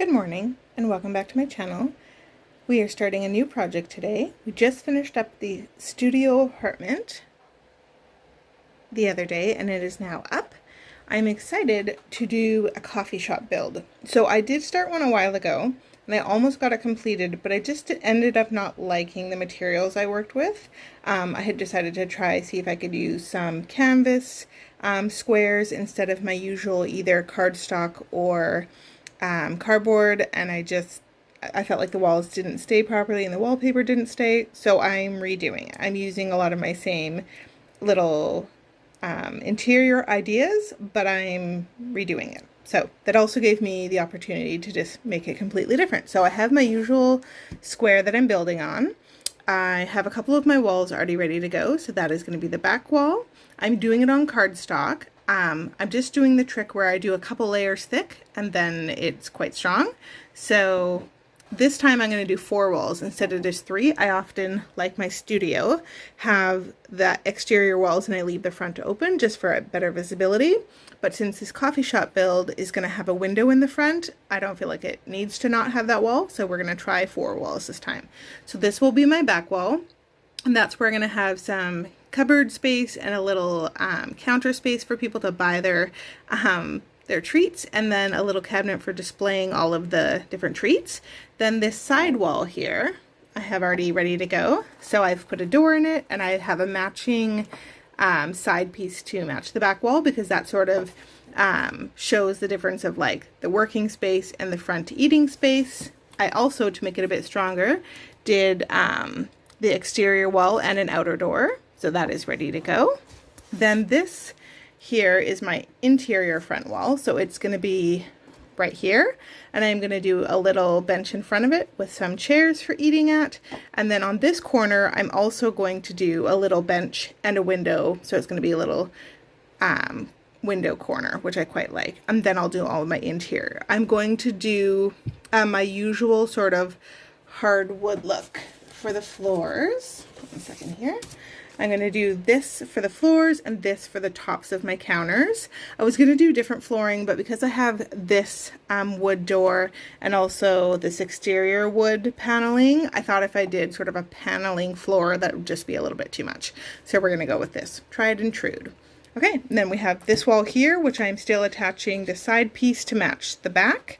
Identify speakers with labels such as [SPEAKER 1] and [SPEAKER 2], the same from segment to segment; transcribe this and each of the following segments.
[SPEAKER 1] Good morning and welcome back to my channel. We are starting a new project today. We just finished up the studio apartment the other day and it is now up. I'm excited to do a coffee shop build. So I did start one a while ago and I almost got it completed, but I just ended up not liking the materials I worked with. I had decided to see if I could use some canvas squares instead of my usual either cardstock or cardboard, and I felt like the walls didn't stay properly and the wallpaper didn't stay, so I'm redoing it. I'm using a lot of my same little interior ideas, but I'm redoing it. So that also gave me the opportunity to just make it completely different. So I have my usual square that I'm building on. I have a couple of my walls already ready to go, so that is going to be the back wall. I'm doing it on cardstock. I'm just doing the trick where I do a couple layers thick and then it's quite strong. So this time I'm going to do 4 walls instead of just 3. I often, like my studio, have the exterior walls and I leave the front open just for better visibility. But since this coffee shop build is going to have a window in the front, I don't feel like it needs to not have that wall. So we're going to try 4 walls this time. So this will be my back wall. And that's where I'm going to have some cupboard space and a little counter space for people to buy their treats, and then a little cabinet for displaying all of the different treats. Then this side wall here I have already ready to go. So I've put a door in it and I have a matching side piece to match the back wall, because that sort of shows the difference of like the working space and the front eating space. I also, to make it a bit stronger, did the exterior wall and an outer door. So that is ready to go. Then this here is my interior front wall. So it's going to be right here. And I'm going to do a little bench in front of it with some chairs for eating at. And then on this corner, I'm also going to do a little bench and a window. So it's going to be a little window corner, which I quite like. And then I'll do all of my interior. I'm going to do my usual sort of hardwood look for the floors. One second here. I'm going to do this for the floors and this for the tops of my counters. I was going to do different flooring, but because I have this wood door and also this exterior wood paneling, I thought if I did sort of a paneling floor, that would just be a little bit too much. So we're going to go with this. Tried and true. Okay, and then we have this wall here, which I'm still attaching the side piece to match the back.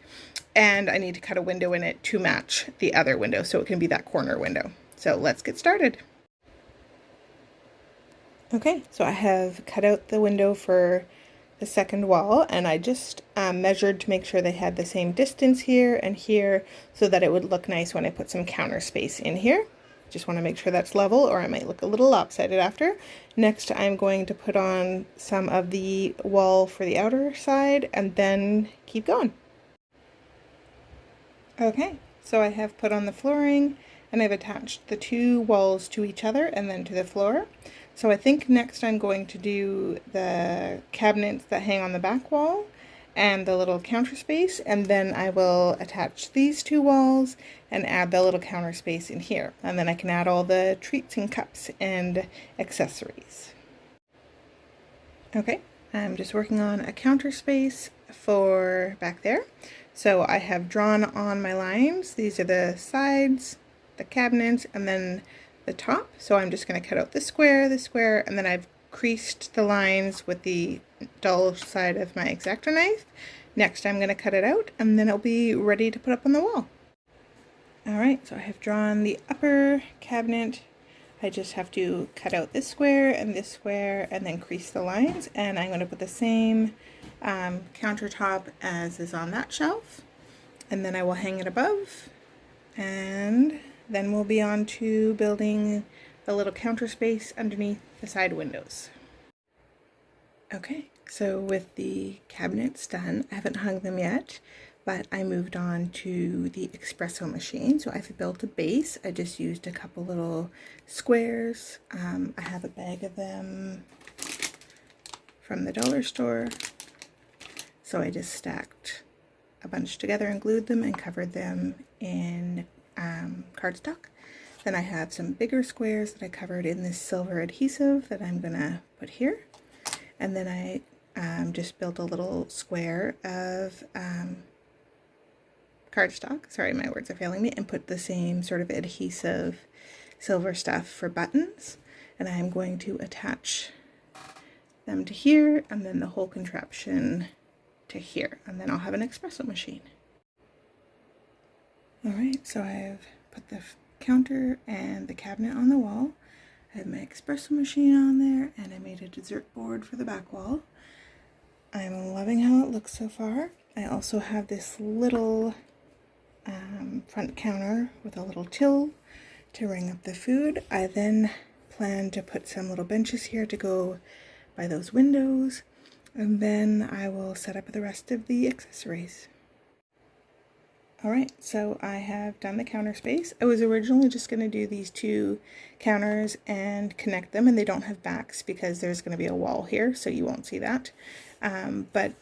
[SPEAKER 1] And I need to cut a window in it to match the other window so it can be that corner window. So let's get started. Okay, so I have cut out the window for the second wall, and I just measured to make sure they had the same distance here and here so that it would look nice when I put some counter space in here. Just want to make sure that's level, or I might look a little lopsided after. Next, I'm going to put on some of the wall for the outer side and then keep going. Okay, so I have put on the flooring and I've attached the 2 walls to each other and then to the floor. So I think next I'm going to do the cabinets that hang on the back wall and the little counter space, and then I will attach these 2 walls and add the little counter space in here. And then I can add all the treats and cups and accessories. Okay, I'm just working on a counter space for back there. So I have drawn on my lines. These are the sides, the cabinets, and then the top. So I'm just going to cut out the square, and then I've creased the lines with the dull side of my X-Acto knife. Next I'm going to cut it out and then it'll be ready to put up on the wall. Alright, so I have drawn the upper cabinet. I just have to cut out this square and then crease the lines, and I'm going to put the same countertop as is on that shelf, and then I will hang it above, and then we'll be on to building the little counter space underneath the side windows. Okay, so with the cabinets done, I haven't hung them yet, but I moved on to the espresso machine. So I've built a base. I just used a couple little squares. I have a bag of them from the dollar store. So I just stacked a bunch together and glued them and covered them in cardstock. Then I have some bigger squares that I covered in this silver adhesive that I'm gonna put here. And then I just built a little square of cardstock, sorry my words are failing me, and put the same sort of adhesive silver stuff for buttons. And I'm going to attach them to here and then the whole contraption to here. And then I'll have an espresso machine. Alright, so I've put the counter and the cabinet on the wall. I have my espresso machine on there, and I made a dessert board for the back wall. I'm loving how it looks so far. I also have this little front counter with a little till to ring up the food. I then plan to put some little benches here to go by those windows, and then I will set up the rest of the accessories. Alright, so I have done the counter space. I was originally just going to do these two counters and connect them, and they don't have backs because there's going to be a wall here, so you won't see that. But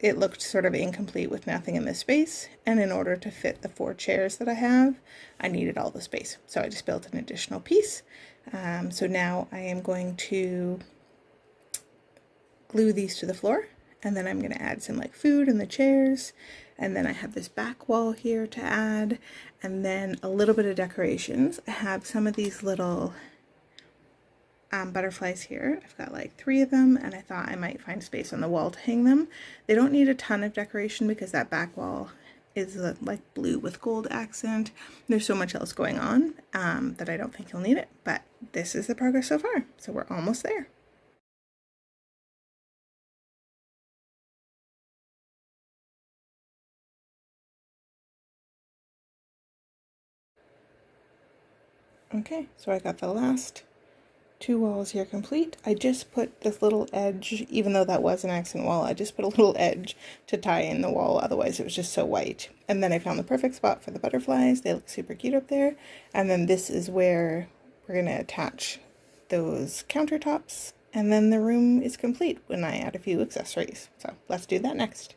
[SPEAKER 1] it looked sort of incomplete with nothing in the space, and in order to fit the 4 chairs that I have, I needed all the space. So I just built an additional piece. So now I am going to glue these to the floor, and then I'm going to add some like food in the chairs. And then I have this back wall here to add, and then a little bit of decorations. I have some of these little butterflies here. I've got like 3 of them, and I thought I might find space on the wall to hang them. They don't need a ton of decoration because that back wall is like blue with gold accent. There's so much else going on that I don't think you'll need it, but this is the progress so far. So we're almost there. Okay, so I got the last 2 walls here complete. I just put this little edge, even though that was an accent wall, I just put a little edge to tie in the wall, otherwise it was just so white. And then I found the perfect spot for the butterflies. They look super cute up there. And then this is where we're going to attach those countertops, and then the room is complete when I add a few accessories. So let's do that next.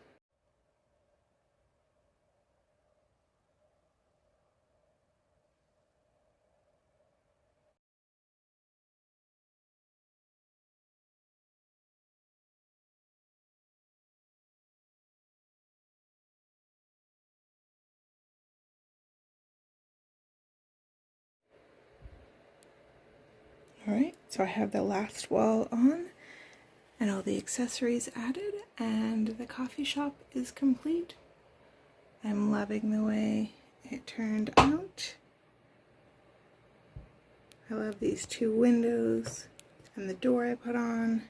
[SPEAKER 1] Alright, so I have the last wall on and all the accessories added, and the coffee shop is complete. I'm loving the way it turned out. I love these 2 windows and the door I put on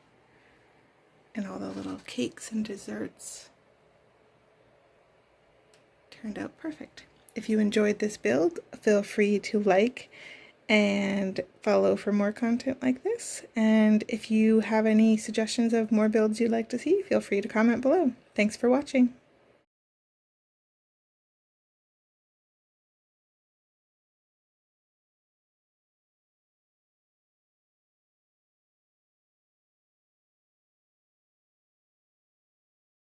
[SPEAKER 1] and all the little cakes and desserts. Turned out perfect. If you enjoyed this build, feel free to like and follow for more content like this. And if you have any suggestions of more builds you'd like to see, feel free to comment below. Thanks for watching.